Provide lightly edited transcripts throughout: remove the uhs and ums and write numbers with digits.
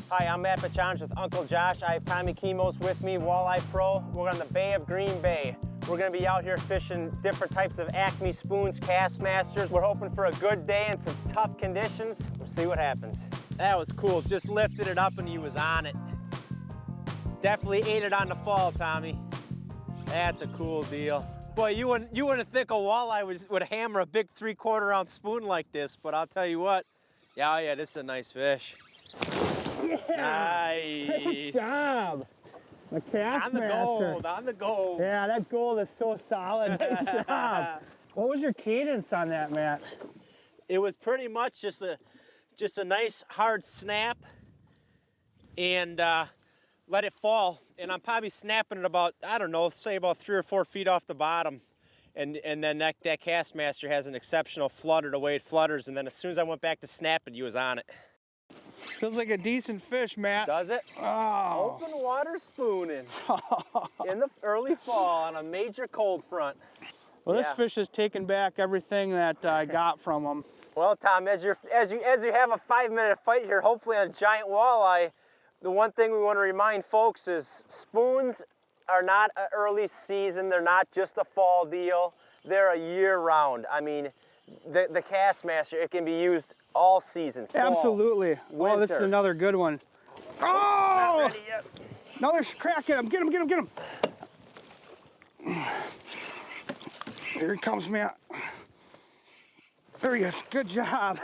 Hi, I'm Matt Bichanich with Uncle Josh. I have Tommy Kemos with me, Walleye Pro. We're on the Bay of Green Bay. We're gonna be out here fishing different types of Acme Spoons, Kastmasters. We're hoping for a good day and some tough conditions. We'll see what happens. That was cool, just lifted it up and he was on it. Definitely ate it on the fall, Tommy. That's a cool deal. Boy, you wouldn't think a walleye would hammer a big 3/4 ounce spoon like this, but I'll tell you what, yeah, this is a nice fish. Yeah, nice. Good job. The Kastmaster. On the gold. Yeah, that gold is so solid. Nice job. What was your cadence on that, Matt? It was pretty much just a nice hard snap and let it fall. And I'm probably snapping it about, I don't know, say about 3 or 4 feet off the bottom. And then that Kastmaster has an exceptional flutter the way it flutters. And then as soon as I went back to snap it, he was on it. Feels like a decent fish, Matt. Does it? Oh. Open water spooning in the early fall on a major cold front. Well, this fish has taken back everything that I got from him. Well, Tom, as you have a 5-minute fight here, hopefully on a giant walleye, the one thing we want to remind folks is spoons are not an early season. They're not just a fall deal. They're a year-round. I mean, the Kastmaster, it can be used all seasons. Fall, absolutely. Well, this is another good one. Oh! Not ready yet. Another crack at him. Get him, get him, get him. Here he comes, Matt. There he is. Good job.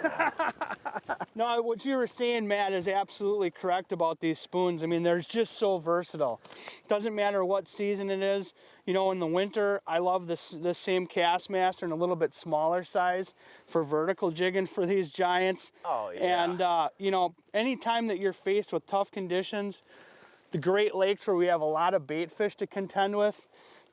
No, what you were saying, Matt, is absolutely correct about these spoons. I mean, they're just so versatile. Doesn't matter what season it is. You know, in the winter, I love this same Kastmaster in a little bit smaller size for vertical jigging for these giants. Oh, yeah. And, you know, anytime that you're faced with tough conditions, the Great Lakes where we have a lot of bait fish to contend with,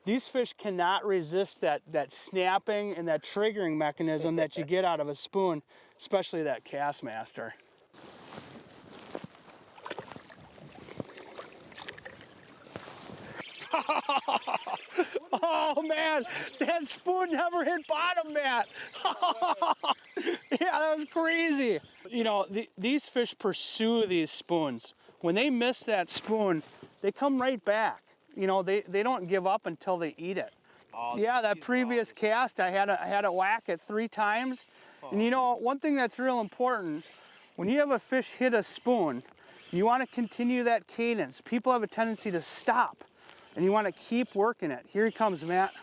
these fish cannot resist that snapping and that triggering mechanism that you get out of a spoon, especially that Kastmaster. Oh man, that spoon never hit bottom, Matt. Yeah, that was crazy. You know, these fish pursue these spoons. When they miss that spoon, they come right back. You know, they don't give up until they eat it. Oh, yeah, that previous cast, I had it whack it 3 times. Oh. And you know, one thing that's real important, when you have a fish hit a spoon, you want to continue that cadence. People have a tendency to stop, and you want to keep working it. Here he comes, Matt.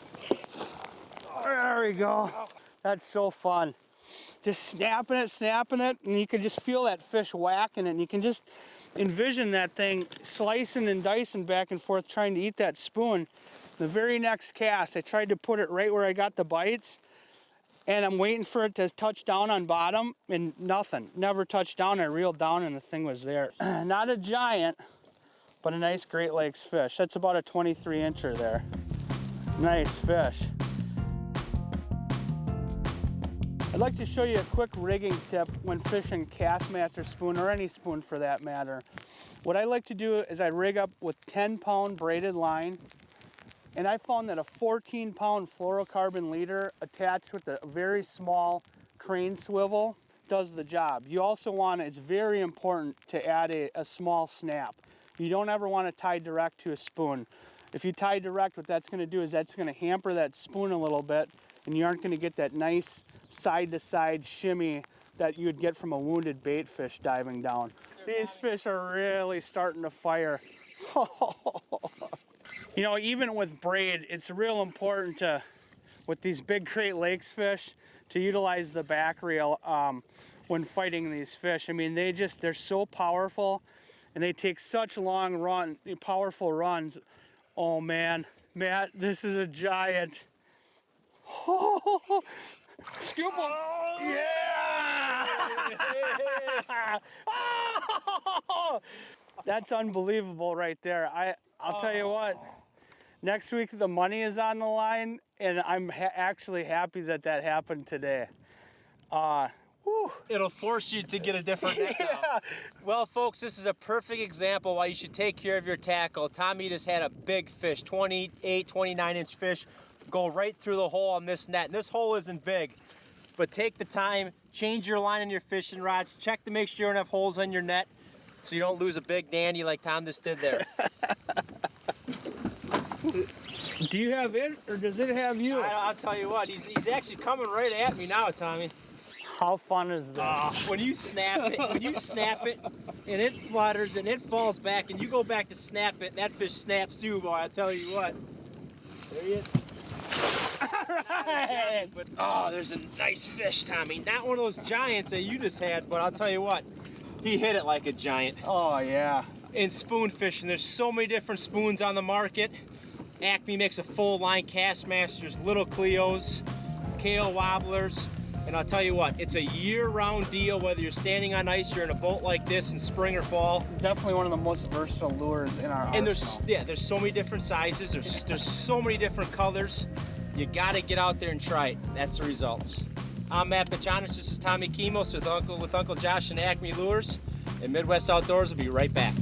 There we go. That's so fun. Just snapping it, and you can just feel that fish whacking it, and you can just envision that thing slicing and dicing back and forth trying to eat that spoon. The very next cast, I tried to put it right where I got the bites, and I'm waiting for it to touch down on bottom, and nothing. Never touched down. I reeled down and the thing was there. Not a giant, but a nice Great Lakes fish. That's about a 23-incher there. Nice fish. I'd like to show you a quick rigging tip when fishing Kastmaster spoon, or any spoon for that matter. What I like to do is I rig up with 10-pound braided line, and I found that a 14-pound fluorocarbon leader attached with a very small crane swivel does the job. You also want, it's very important to add a small snap. You don't ever want to tie direct to a spoon. If you tie direct, what that's going to do is that's going to hamper that spoon a little bit, and you aren't going to get that nice side-to-side shimmy that you would get from a wounded bait fish diving down. These fish are really starting to fire. You know, even with braid, it's real important to, with these big Great Lakes fish, to utilize the back reel when fighting these fish. I mean, they're so powerful, and they take such long powerful runs. Oh man, Matt, this is a giant. Scoop him! Yeah! Oh! That's unbelievable right there. I'll tell you what, next week the money is on the line, and I'm actually happy that happened today. It'll force you to get a different net now. Well, folks, this is a perfect example why you should take care of your tackle. Tommy just had a big fish, 28, 29-inch fish, go right through the hole on this net. And this hole isn't big, but take the time, change your line on your fishing rods, check to make sure you don't have holes on your net. so you don't lose a big Danny like Tom just did there. Do you have it, or does it have you? I'll tell you what, he's actually coming right at me now, Tommy. How fun is this? When you snap it, and it flutters and it falls back, and you go back to snap it, that fish snaps too, boy. I tell you what. There he is. Right. But, oh, there's a nice fish, Tommy. Not one of those giants that you just had, but I'll tell you what, he hit it like a giant. Oh yeah. In spoon fishing, there's so many different spoons on the market. Acme makes a full line, Kastmasters, Little Cleos, Kale Wobblers, and I'll tell you what, it's a year-round deal whether you're standing on ice, you're in a boat like this in spring or fall. Definitely one of the most versatile lures in our And arsenal. there's so many different sizes, there's so many different colors. You gotta get out there and try it. That's the results. I'm Matt Bichanich, this is Tommy Kemos with Uncle Josh and Acme Lures, and Midwest Outdoors will be right back.